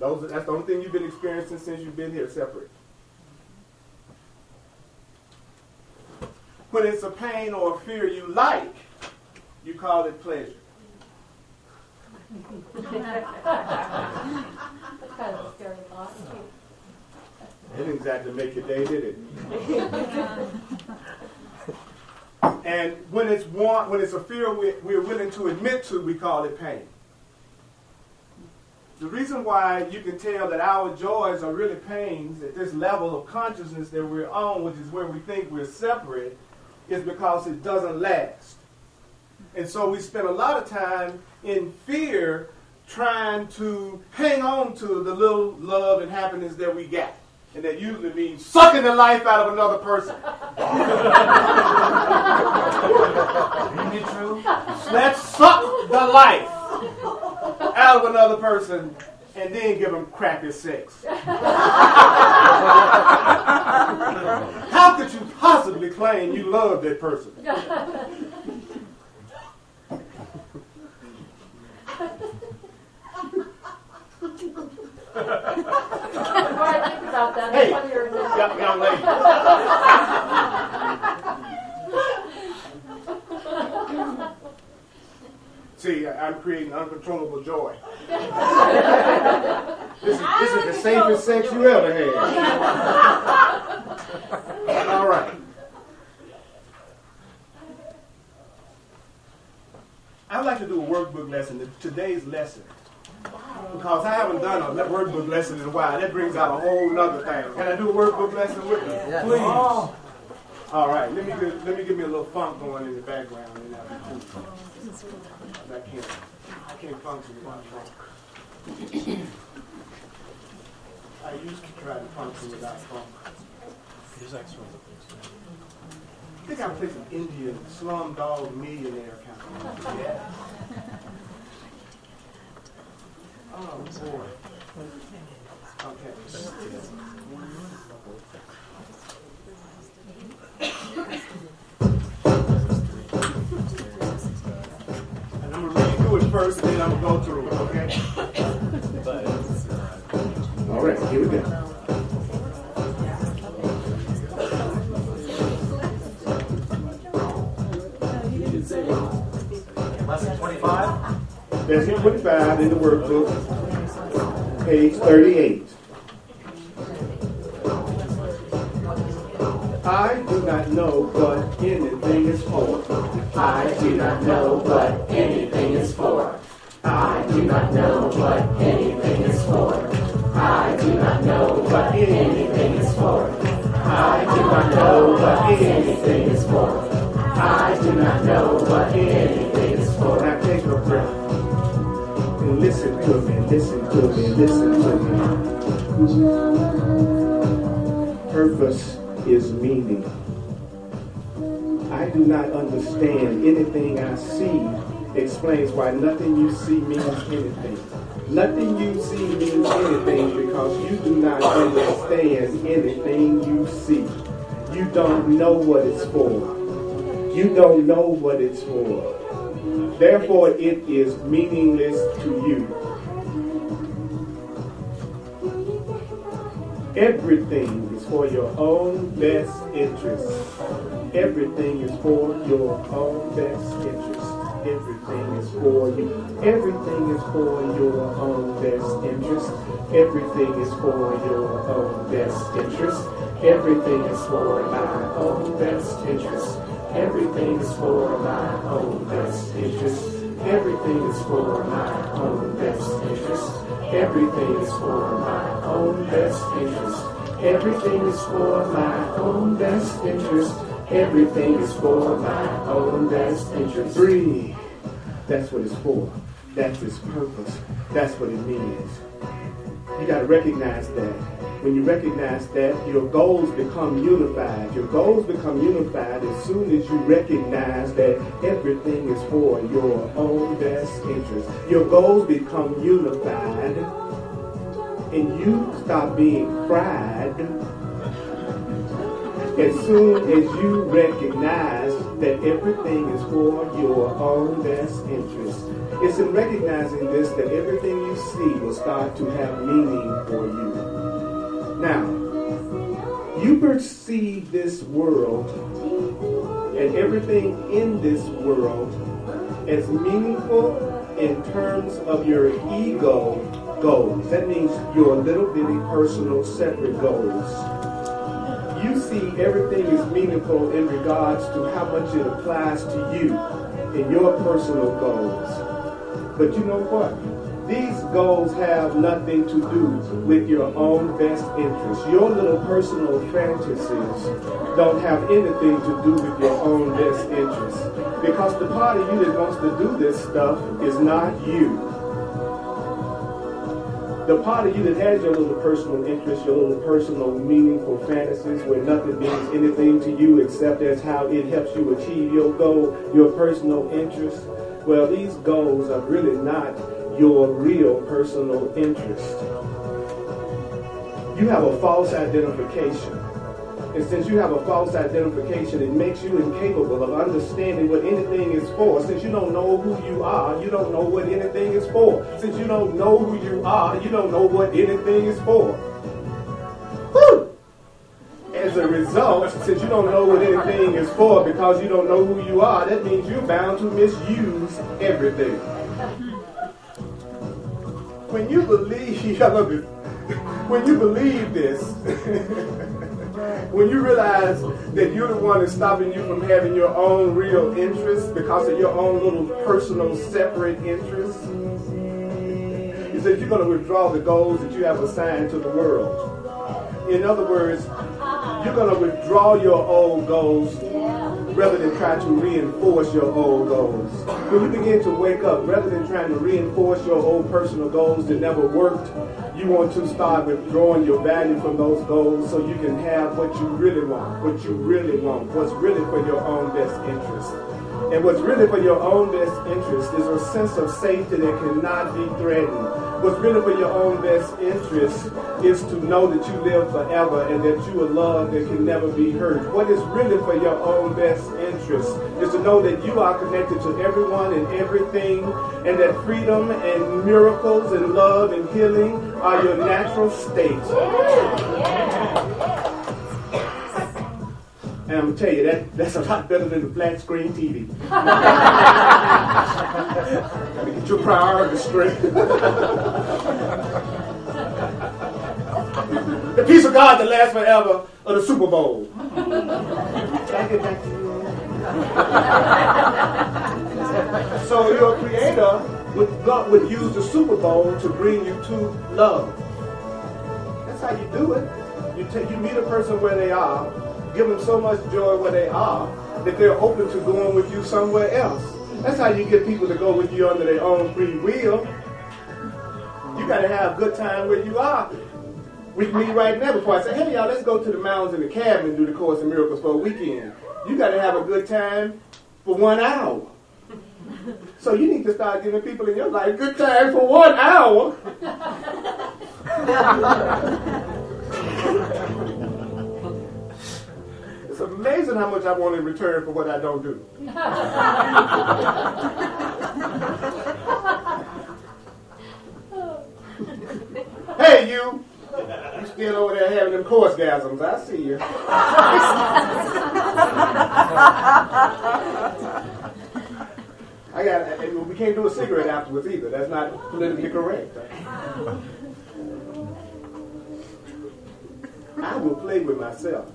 That's the only thing you've been experiencing since you've been here, separate. When it's a pain or a fear you like, you call it pleasure. That's kind of a scary thought. It didn't exactly make your day, did it? And when it's a fear we're willing to admit to, we call it pain. The reason why you can tell that our joys are really pains at this level of consciousness that we're on, which is where we think we're separate, is because it doesn't last. And so we spend a lot of time in fear trying to hang on to the little love and happiness that we got. And that usually means sucking the life out of another person. Isn't it true? Let's suck the life out of another person and then give them crappy sex. How could you possibly claim you love that person? Hey, young lady. See, I'm creating uncontrollable joy. This is the safest sex you ever had. All right. I'd like to do a workbook lesson, today's lesson. Because I haven't done a workbook lesson in a while. That brings out a whole nother thing. Can I do a workbook lesson with you? Yeah. Please. Oh. All right. Let me give me a little funk going in the background. I can't function without funk. I used to try to function without funk. I think I play some Indian slumdog millionaire kind of thing. Yeah. Oh, boy. Okay. And I'm going to read through it first, and then I'm going to go through it, okay? All right, here we go. Lesson 25? Lesson 25 in the workbook, page 38. I do not know what anything is for. I do not know what anything is for. I do not know what anything is for. I do not know what anything is for. I do not know what anything is for. I do not know what anything is for. Now take a breath and listen to me, listen to me, listen to me. Purpose is meaning. I do not understand anything I see explains why nothing you see means anything. Nothing you see means anything because you do not understand anything you see. You don't know what it's for. You don't know what it's for. Therefore, it is meaningless to you. Everything is for your own best interest. Everything is for your own best interest. Everything is for you. Everything is for your own best interest. Everything is for your own best interest. Everything is for my own best interest. Everything is for my own best interest. Everything is for my own best interest. Everything is for my own best interest. Everything is for my own best interest. Everything is for my own best interest. Breathe. That's what it's for. That's its purpose. That's what it means. You got to recognize that. When you recognize that, your goals become unified. Your goals become unified as soon as you recognize that everything is for your own best interest. Your goals become unified, and you stop being fried as soon as you recognize that everything is for your own best interest. It's in recognizing this that everything you see will start to have meaning for you. Now, you perceive this world and everything in this world as meaningful in terms of your ego goals. That means your little bitty personal separate goals. You see everything is meaningful in regards to how much it applies to you in your personal goals. But you know what? These goals have nothing to do with your own best interest. Your little personal fantasies don't have anything to do with your own best interest. Because the part of you that wants to do this stuff is not you. The part of you that has your little personal interest, your little personal meaningful fantasies where nothing means anything to you except as how it helps you achieve your goal, your personal interest, well, these goals are really not your real personal interest. You have a false identification. And since you have a false identification, it makes you incapable of understanding what anything is for. Since you don't know who you are, you don't know what anything is for. Since you don't know who you are, you don't know what anything is for. Whew! As a result, since you don't know what anything is for because you don't know who you are, that means you're bound to misuse everything. When you believe, I love it. When you believe this, when you realize that you're the one that's stopping you from having your own real interests because of your own little personal separate interests, he said you're going to withdraw the goals that you have assigned to the world. In other words, you're going to withdraw your old goals rather than try to reinforce your old goals. When you begin to wake up, rather than trying to reinforce your old personal goals that never worked, you want to start withdrawing your value from those goals so you can have what you really want, what's really for your own best interest. And what's really for your own best interest is a sense of safety that cannot be threatened. What's really for your own best interest is to know that you live forever and that you are loved and can never be hurt. What is really for your own best interest is to know that you are connected to everyone and everything, and that freedom and miracles and love and healing are your natural state. And I'm going to tell you, that's a lot better than the flat screen TV. Gotta get your priorities straight. The peace of God that lasts forever, or the Super Bowl. Gotta get back to you. So your Creator would use the Super Bowl to bring you to love. That's how you do it. You meet a person where they are, give them so much joy where they are that they're open to going with you somewhere else. That's how you get people to go with you under their own free will. You got to have a good time where you are. With me right now before I say, hey y'all, let's go to the mountains in the cabin and do the Course in Miracles for a weekend. You got to have a good time for 1 hour. So you need to start giving people in your life good time for 1 hour. It's amazing how much I want in return for what I don't do. Hey, you! You still over there having them course-gasms. I see you. We can't do a cigarette afterwards either. That's not politically correct. I will play with myself.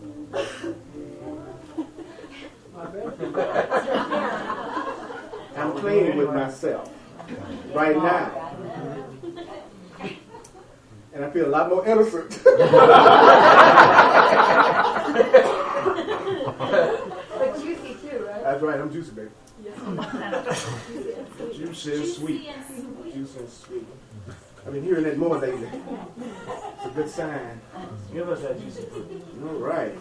I'm playing with myself right now. And I feel a lot more innocent. But juicy too, right? That's right, I'm juicy, baby. Yes. Juicy and sweet. Juicy and sweet. I've been hearing that more lately. It's a good sign. Give us that juicy fruit. All right.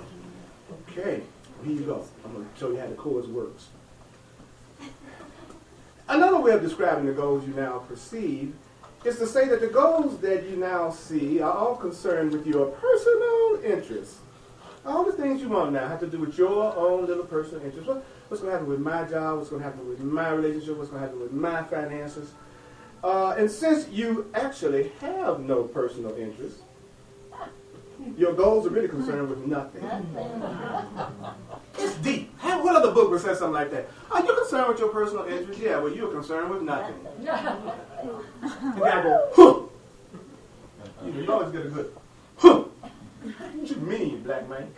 Okay. Here you go. I'm going to show you how the course works. Another way of describing the goals you now perceive is to say that the goals that you now see are all concerned with your personal interests. All the things you want now have to do with your own little personal interest. What's going to happen with my job? What's going to happen with my relationship? What's going to happen with my finances? And since you actually have no personal interest, your goals are really concerned with nothing. It's deep. What other book would say something like that? Are you concerned with your personal interest? Yeah, well, you're concerned with nothing. And I go, huh. You always get a good, huh. What you mean, black man?